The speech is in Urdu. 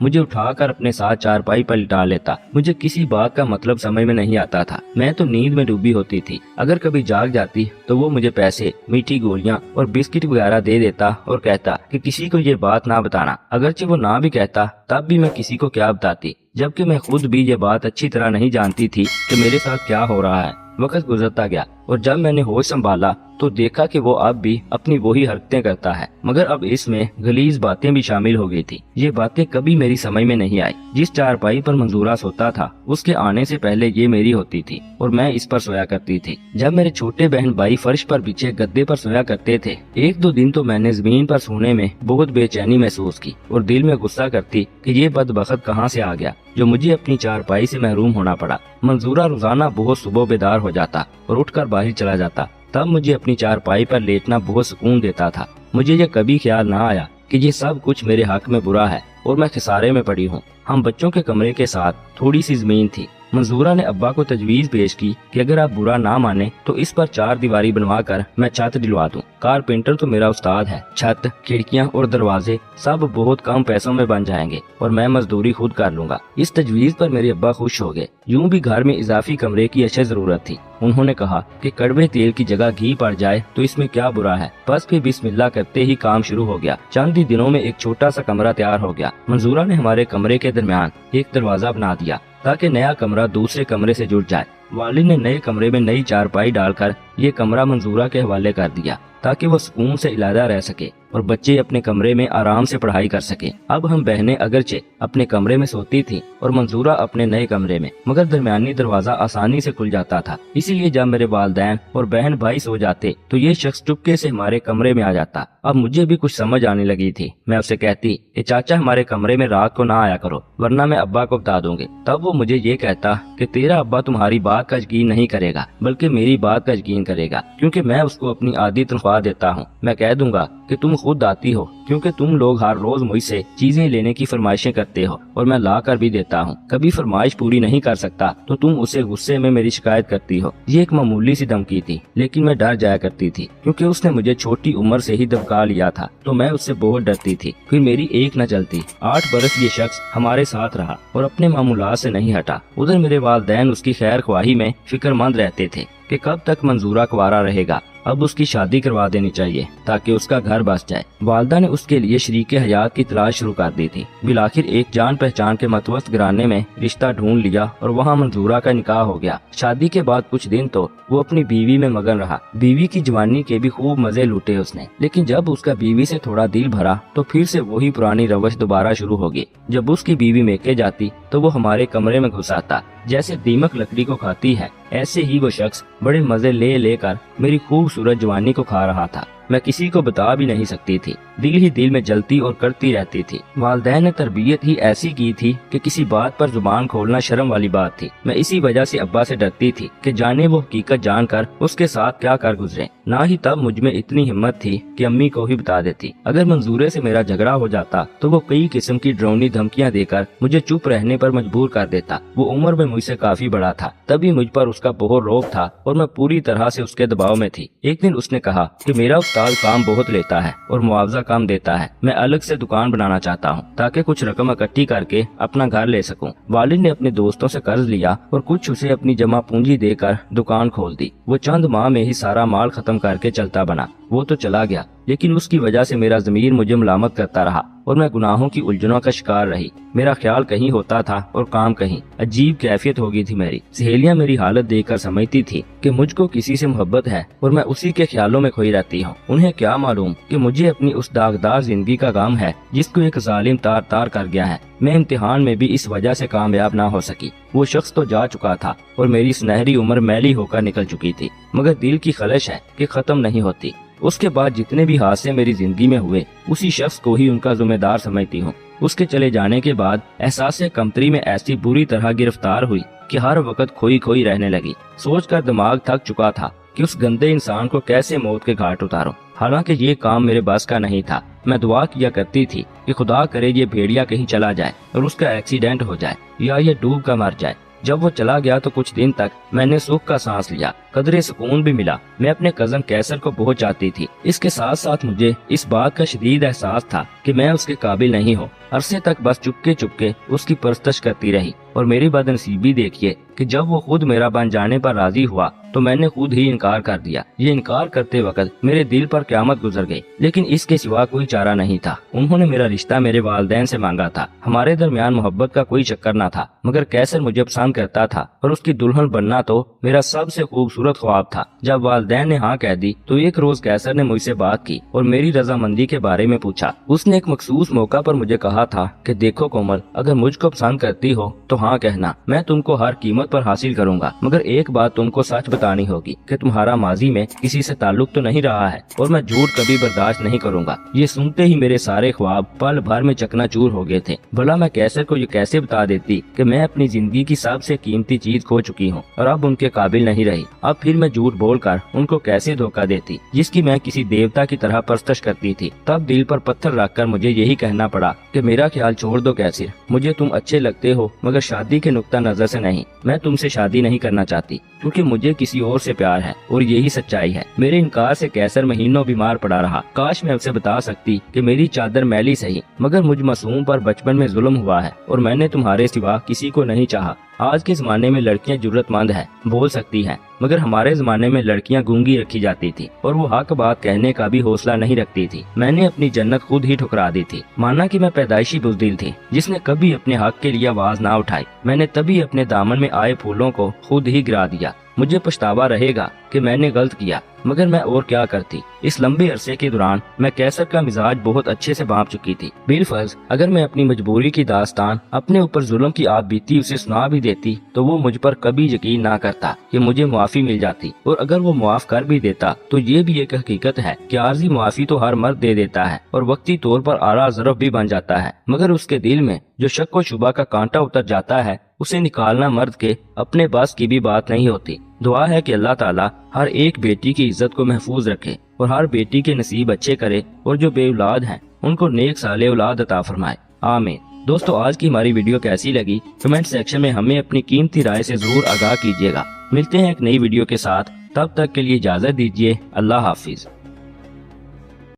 مجھے اٹھا کر اپنے ساتھ چارپائی پر لٹا لیتا۔ مجھے کسی بات کا مطلب سمجھ میں نہیں آتا تھا، میں تو نیند میں ڈوبی ہوتی تھی۔ اگر کبھی جاگ جاتی تو وہ مجھے پیسے، میٹھی گولیاں اور بسکٹ وغیرہ دے دیتا اور کہتا کہ کسی کو یہ بات نہ بتانا۔ اگرچہ وہ نہ بھی کہتا تب بھی میں کسی کو کیا بتاتی، جبکہ میں خود بھی یہ بات اچھی طرح نہیں جانتی تھی کہ میرے ساتھ کیا ہو رہا ہے۔ وقت گزرتا گیا اور جب میں نے ہوش سنبھالا تو دیکھا کہ وہ اب بھی اپنی وہی حرکتیں کرتا ہے، مگر اب اس میں غلیظ باتیں بھی شامل ہو گئی تھی۔ یہ باتیں کبھی میری سمجھ میں نہیں آئی۔ جس چارپائی پر منظورہ سوتا تھا اس کے آنے سے پہلے یہ میری ہوتی تھی اور میں اس پر سویا کرتی تھی۔ جب میرے چھوٹے بہن بھائی فرش پر بچھے گدے پر سویا کرتے تھے، ایک دو دن تو میں نے زمین پر سونے میں بہت بے چینی محسوس کی اور دل میں غصہ کرتی کہ یہ بدبخت کہاں سے آ گیا جو مجھے اپنی چارپائی سے محروم ہونا پڑا۔ منظورہ روزانہ بہت صبح بیدار ہو جاتا اور اٹھ کر باہر چلا جاتا، تب مجھے اپنی چارپائی پر لیٹنا بہت سکون دیتا تھا۔ مجھے یہ کبھی خیال نہ آیا کہ یہ سب کچھ میرے حق میں برا ہے اور میں خسارے میں پڑی ہوں۔ ہم بچوں کے کمرے کے ساتھ تھوڑی سی زمین تھی۔ منظورہ نے ابا کو تجویز پیش کی کہ اگر آپ برا نہ مانے تو اس پر 4 دیواری بنوا کر میں چھت ڈلوا دوں۔ کارپینٹر تو میرا استاد ہے، چھت، کھڑکیاں اور دروازے سب بہت کم پیسوں میں بن جائیں گے اور میں مزدوری خود کر لوں گا۔ اس تجویز پر میرے ابا خوش ہو گئے۔ یوں بھی گھر میں اضافی کمرے کی اشد ضرورت تھی۔ انہوں نے کہا کہ کڑوے تیل کی جگہ گھی پڑ جائے تو اس میں کیا برا ہے۔ بس پھر بسم اللہ کرتے ہی کام شروع ہو گیا۔ چند ہی دنوں میں ایک چھوٹا سا کمرہ تیار ہو گیا۔ منظورہ نے ہمارے کمرے کے درمیان ایک دروازہ بنا دیا تاکہ نیا کمرہ دوسرے کمرے سے جڑ جائے۔ والد نے نئے کمرے میں نئی چارپائی ڈال کر یہ کمرہ منظورہ کے حوالے کر دیا تاکہ وہ سکون سے علیحدہ رہ سکے اور بچے اپنے کمرے میں آرام سے پڑھائی کر سکیں۔ اب ہم بہنیں اگرچہ اپنے کمرے میں سوتی تھیں اور منظورہ اپنے نئے کمرے میں، مگر درمیانی دروازہ آسانی سے کھل جاتا تھا۔ اسی لیے جب میرے والدین اور بہن بھائی سو جاتے تو یہ شخص چپکے سے ہمارے کمرے میں آ جاتا۔ اب مجھے بھی کچھ سمجھ آنے لگی تھی۔ میں اسے کہتی کہ چاچا ہمارے کمرے میں رات کو نہ آیا کرو ورنہ میں ابا کو بتا دوں گی۔ تب وہ مجھے یہ کہتا کہ تیرا ابا تمہاری بات کا یقین نہیں کرے گا بلکہ میری بات کا یقین کرے گا، کیونکہ میں اس کو اپنی آدھی تنخواہ دیتا ہوں۔ میں کہہ دوں گا کہ تم خود آتی ہو کیونکہ تم لوگ ہر روز مجھ سے چیزیں لینے کی فرمائشیں کرتے ہو اور میں لا کر بھی دیتا ہوں۔ کبھی فرمائش پوری نہیں کر سکتا تو تم اسے غصے میں میری شکایت کرتی ہو۔ یہ ایک معمولی سی دھمکی تھی لیکن میں ڈر جایا کرتی تھی کیونکہ اس نے مجھے چھوٹی عمر سے ہی دبکا لیا تھا تو میں اس سے بہت ڈرتی تھی۔ پھر میری ایک نہ چلتی۔ 8 برس یہ شخص ہمارے ساتھ رہا اور اپنے معمولات سے نہیں ہٹا۔ ادھر میرے والدین اس کی خیر خواہی میں فکر مند رہتے تھے کہ کب تک منظورہ کنوارا رہے گا، اب اس کی شادی کروا دینی چاہیے تاکہ اس کا گھر بس جائے۔ والدہ نے اس کے لیے شریک حیات کی تلاش شروع کر دی تھی۔ بالآخر ایک جان پہچان کے متوسط گھرانے میں رشتہ ڈھونڈ لیا اور وہاں منظورہ کا نکاح ہو گیا۔ شادی کے بعد کچھ دن تو وہ اپنی بیوی میں مگن رہا۔ بیوی کی جوانی کے بھی خوب مزے لوٹے اس نے، لیکن جب اس کا بیوی سے تھوڑا دل بھرا تو پھر سے وہی پرانی روش دوبارہ شروع ہو گئی۔ جب اس کی بیوی میکے جاتی تو وہ ہمارے کمرے میں گھس آتا۔ جیسے دیمک لکڑی کو کھاتی ہے ایسے ہی وہ شخص بڑے مزے لے لے کر میری خوبصورت جوانی کو کھا رہا تھا۔ میں کسی کو بتا بھی نہیں سکتی تھی، دل ہی دل میں جلتی اور کرتی رہتی تھی۔ والدین نے تربیت ہی ایسی کی تھی کہ کسی بات پر زبان کھولنا شرم والی بات تھی۔ میں اسی وجہ سے ابا سے ڈرتی تھی کہ جانے وہ حقیقت جان کر اس کے ساتھ کیا کر گزرے۔ نہ ہی تب مجھ میں اتنی ہمت تھی کہ امی کو ہی بتا دیتی۔ اگر منظورے سے میرا جھگڑا ہو جاتا تو وہ کئی قسم کی ڈراؤنی دھمکیاں دے کر مجھے چپ رہنے پر مجبور کر دیتا۔ وہ عمر میں مجھ سے کافی بڑا تھا، تبھی مجھ پر اس کا بہت روب تھا اور میں پوری طرح سے اس کے دباؤ میں تھی۔ ایک دن اس نے کہا کہ میرا استاد کام بہت لیتا ہے اور معاوضہ کام دیتا ہے، میں الگ سے دکان بنانا چاہتا ہوں تاکہ کچھ رقم اکٹھی کر کے اپنا گھر لے سکوں۔ والد نے اپنے دوستوں سے قرض لیا اور کچھ اسے اپنی جمع پونجی دے کر دکان کھول دی۔ وہ چند ماہ میں ہی سارا مال ختم کر کے چلتا بنا۔ وہ تو چلا گیا لیکن اس کی وجہ سے میرا ضمیر مجھے ملامت کرتا رہا اور میں گناہوں کی الجھنوں کا شکار رہی۔ میرا خیال کہیں ہوتا تھا اور کام کہیں۔ عجیب کیفیت ہو گئی تھی میری۔ سہیلیاں میری حالت دیکھ کر سمجھتی تھی کہ مجھ کو کسی سے محبت ہے اور میں اسی کے خیالوں میں کھوئی رہتی ہوں۔ انہیں کیا معلوم کہ مجھے اپنی اس داغدار زندگی کا غم ہے جس کو ایک ظالم تار تار کر گیا ہے۔ میں امتحان میں بھی اس وجہ سے کامیاب نہ ہو سکی۔ وہ شخص تو جا چکا تھا اور میری سنہری عمر میلی ہو کر نکل چکی تھی، مگر دل کی خلش ہے کہ ختم نہیں ہوتی۔ اس کے بعد جتنے بھی حادثے میری زندگی میں ہوئے اسی شخص کو ہی ان کا ذمہ دار سمجھتی ہوں۔ اس کے چلے جانے کے بعد احساس کمتری میں ایسی بری طرح گرفتار ہوئی کہ ہر وقت کھوئی کھوئی رہنے لگی۔ سوچ کر دماغ تھک چکا تھا کہ اس گندے انسان کو کیسے موت کے گھاٹ اتاروں۔ حالانکہ یہ کام میرے بس کا نہیں تھا۔ میں دعا کیا کرتی تھی کہ خدا کرے یہ بھیڑیا کہیں چلا جائے اور اس کا ایکسیڈنٹ ہو جائے یا یہ ڈوب کر مر جائے۔ جب وہ چلا گیا تو کچھ دن تک میں نے سکھ کا سانس لیا، قدرے سکون بھی ملا۔ میں اپنے کزن کیسر کو بہت چاہتی تھی، اس کے ساتھ ساتھ مجھے اس بات کا شدید احساس تھا کہ میں اس کے قابل نہیں ہوں۔ عرصے تک بس چپکے چپکے اس کی پرستش کرتی رہی، اور میری بدنصیبی دیکھیے کہ جب وہ خود میرا بن جانے پر راضی ہوا تو میں نے خود ہی انکار کر دیا۔ یہ انکار کرتے وقت میرے دل پر قیامت گزر گئی، لیکن اس کے سوا کوئی چارہ نہیں تھا۔ انہوں نے میرا رشتہ میرے والدین سے مانگا تھا۔ ہمارے درمیان محبت کا کوئی چکر نہ تھا، مگر کیسر مجھے پسند کرتا تھا اور اس کی دلہن بننا تو میرا سب سے خوبصورت خواب تھا۔ جب والدین نے ہاں کہہ دی تو ایک روز کیسر نے مجھ سے بات کی اور میری رضامندی کے بارے میں پوچھا۔ اس نے ایک مخصوص موقع پر مجھے کہا تھا کہ دیکھو کومل، اگر مجھ کو پسند کرتی ہو تو ہاں کہنا، میں تم کو ہر قیمت پر حاصل کروں گا، مگر ایک بات تم کو سچ بتانی ہوگی کہ تمہارا ماضی میں کسی سے تعلق تو نہیں رہا ہے، اور میں جھوٹ کبھی برداشت نہیں کروں گا۔ یہ سنتے ہی میرے سارے خواب پل بھر میں چکنا چور ہو گئے تھے۔ بھلا میں کیسر کو یہ کیسے بتا دیتی کہ میں اپنی زندگی کی سب سے قیمتی چیز کھو چکی ہوں اور اب ان کے قابل نہیں رہی؟ اب پھر میں جھوٹ بول کر ان کو کیسے دھوکہ دیتی جس کی میں کسی دیوتا کی طرح پرستش کرتی تھی؟ تب دل پر پتھر رکھ کر مجھے یہی کہنا پڑا کہ میرا خیال چھوڑ دو کیسر، مجھے تم اچھے لگتے ہو مگر شادی کے نقطہ نظر سے نہیں۔ میں تم سے شادی نہیں کرنا چاہتی کیونکہ مجھے کسی اور سے پیار ہے، اور یہی سچائی ہے۔ میرے انکار سے کیسر مہینوں بیمار پڑا رہا۔ کاش میں اسے بتا سکتی کہ میری چادر میلی سہی، مگر مجھ معصوم پر بچپن میں ظلم ہوا ہے اور میں نے تمہارے سوا کسی کو نہیں چاہا۔ آج کے زمانے میں لڑکیاں جرت مند ہیں، بول سکتی ہیں، مگر ہمارے زمانے میں لڑکیاں گونگی رکھی جاتی تھی اور وہ حق بات کہنے کا بھی حوصلہ نہیں رکھتی تھی۔ میں نے اپنی جنت خود ہی ٹھکرا دی تھی، مانا کہ میں پیدائشی بزدل تھی جس نے کبھی اپنے حق کے لیے آواز نہ اٹھائی۔ میں نے تبھی اپنے دامن میں آئے پھولوں کو خود ہی گرا دیا۔ مجھے پچھتاوا رہے گا کہ میں نے غلط کیا، مگر میں اور کیا کرتی۔ اس لمبے عرصے کے دوران میں کیسر کا مزاج بہت اچھے سے بھانپ چکی تھی۔ بالفرض اگر میں اپنی مجبوری کی داستان، اپنے اوپر ظلم کی آپ بیتی اسے سنا بھی دیتی تو وہ مجھ پر کبھی یقین نہ کرتا کہ مجھے معافی مل جاتی، اور اگر وہ معاف کر بھی دیتا تو یہ بھی ایک حقیقت ہے کہ عارضی معافی تو ہر مرد دے دیتا ہے اور وقتی طور پر آرا ظرف بھی بن جاتا ہے، مگر اس کے دل میں جو شک و شبہ کا کانٹا اتر جاتا ہے اسے نکالنا مرد کے اپنے بس کی بھی بات نہیں ہوتی۔ دعا ہے کہ اللہ تعالیٰ ہر ایک بیٹی کی عزت کو محفوظ رکھے اور ہر بیٹی کے نصیب اچھے کرے، اور جو بے اولاد ہیں ان کو نیک صالح اولاد عطا فرمائے، آمین۔ دوستو، آج کی ہماری ویڈیو کیسی لگی کمنٹ سیکشن میں ہمیں اپنی قیمتی رائے سے ضرور آگاہ کیجیے گا۔ ملتے ہیں ایک نئی ویڈیو کے ساتھ، تب تک کے لیے اجازت دیجیے، اللہ حافظ۔